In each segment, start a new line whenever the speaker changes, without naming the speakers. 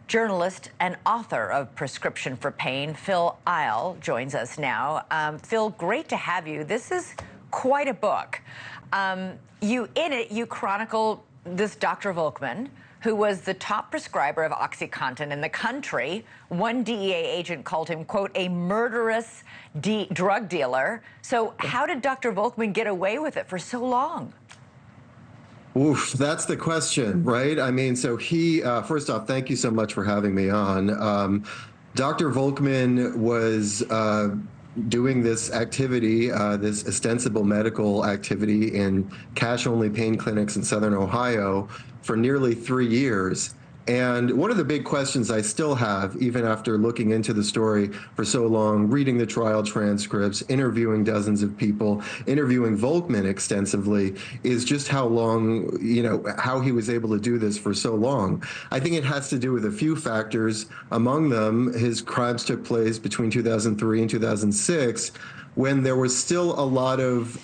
Journalist and author of Prescription for Pain, Phil Eil, joins us now. Phil, great to have you. This is quite a book. In it, you chronicle this Dr. Volkman, who was the top prescriber of OxyContin in the country. One DEA agent called him, quote, a murderous drug dealer. So how did Dr. Volkman get away with it for so long?
Oof, that's the question, right? I mean, so he, first off, thank you so much for having me on. Dr. Volkman was doing this activity, this ostensible medical activity in cash-only pain clinics in Southern Ohio for nearly 3 years. And one of the big questions I still have, even after looking into the story for so long, reading the trial transcripts, interviewing dozens of people, interviewing Volkman extensively, is just how long, how he was able to do this for so long. I think it has to do with a few factors. Among them, his crimes took place between 2003 and 2006, when there was still a lot of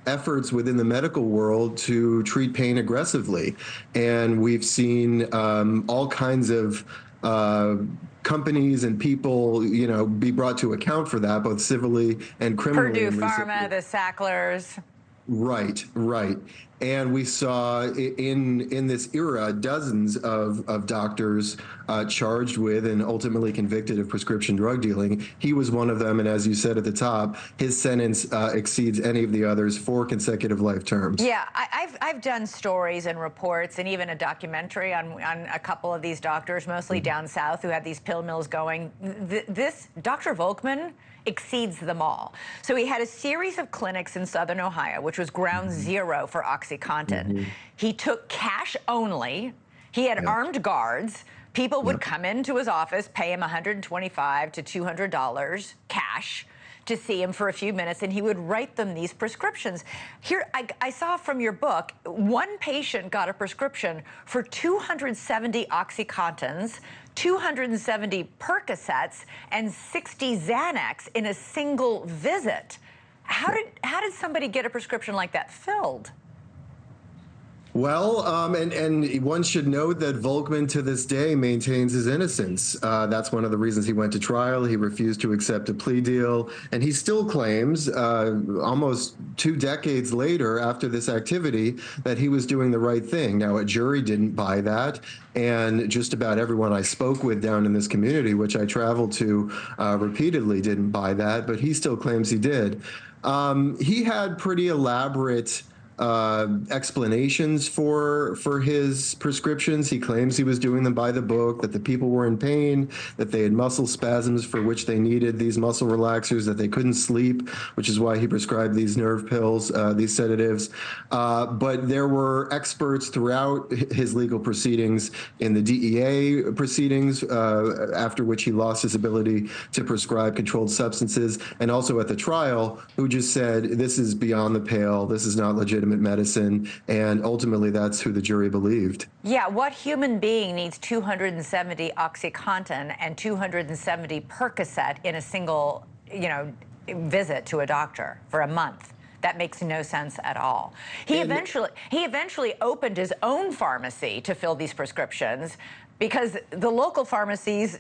efforts within the medical world to treat pain aggressively. And we've seen all kinds of companies and people, be brought to account for that, both civilly and criminally.
Purdue Pharma, the Sacklers.
Right. And we saw in this era dozens of doctors charged with and ultimately convicted of prescription drug dealing. He was one of them, and as you said at the top, his sentence exceeds any of the others, 4 consecutive life terms.
Yeah, I've done stories and reports and even a documentary on a couple of these doctors, mostly down south, who had these pill mills going. This Dr. Volkman exceeds them all. So he had a series of clinics in Southern Ohio, which was ground zero for OxyContin. He took cash only. He had armed guards. People would come into his office, pay him $125 to $200 cash to see him for a few minutes, and he would write them these prescriptions. Here, I saw from your book, one patient got a prescription for 270 OxyContins, 270 Percocets, and 60 Xanax in a single visit. How did somebody get a prescription like that filled?
Well, and one should note that Volkman to this day maintains his innocence. That's one of the reasons he went to trial. He refused to accept a plea deal, and he still claims, almost 2 decades later after this activity, that he was doing the right thing. Now, a jury didn't buy that, and just about everyone I spoke with down in this community, which I traveled to repeatedly, didn't buy that, but he still claims he did. He had pretty elaborate explanations for his prescriptions. He claims he was doing them by the book, that the people were in pain, that they had muscle spasms for which they needed these muscle relaxers, that they couldn't sleep, which is why he prescribed these nerve pills, these sedatives. But there were experts throughout his legal proceedings, in the DEA proceedings, after which he lost his ability to prescribe controlled substances, and also at the trial, who just said, this is beyond the pale, this is not legitimate medicine, and ultimately that's who the jury believed.
Yeah, what human being needs 270 OxyContin and 270 Percocet in a single, visit to a doctor for a month? That makes no sense at all. He eventually opened his own pharmacy to fill these prescriptions because the local pharmacies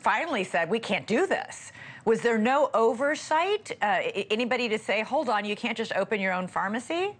finally said, we can't do this. Was there no oversight? Anybody to say, hold on, you can't just open your own pharmacy?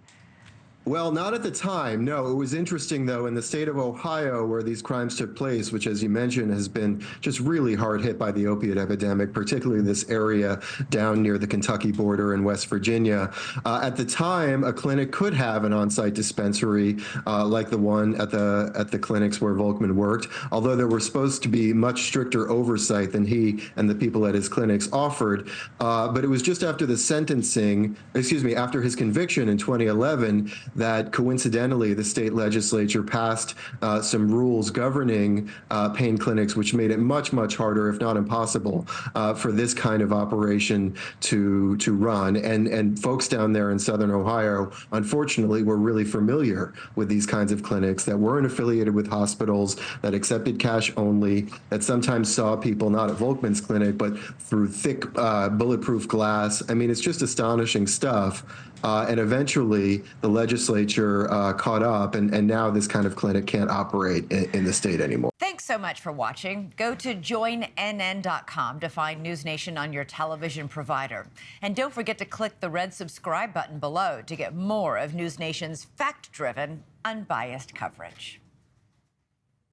Well, not at the time. No, it was interesting, though, in the state of Ohio, where these crimes took place, which, as you mentioned, has been just really hard hit by the opiate epidemic, particularly this area down near the Kentucky border in West Virginia. At the time, a clinic could have an on-site dispensary like the one at the clinics where Volkman worked, although there were supposed to be much stricter oversight than he and the people at his clinics offered. But it was just after the after his conviction in 2011, that coincidentally the state legislature passed some rules governing pain clinics, which made it much harder, if not impossible, for this kind of operation to run. And folks down there in Southern Ohio, unfortunately, were really familiar with these kinds of clinics that weren't affiliated with hospitals, that accepted cash only, that sometimes saw people not at Volkman's clinic, but through thick bulletproof glass. I mean, it's just astonishing stuff. And eventually the legislature caught up, and now this kind of clinic can't operate in the state anymore.
Thanks. Thanks so much for watching. Go to joinnn.com to find NewsNation on your television provider. And don't forget to click the red subscribe button below to get more of NewsNation's fact-driven, unbiased coverage.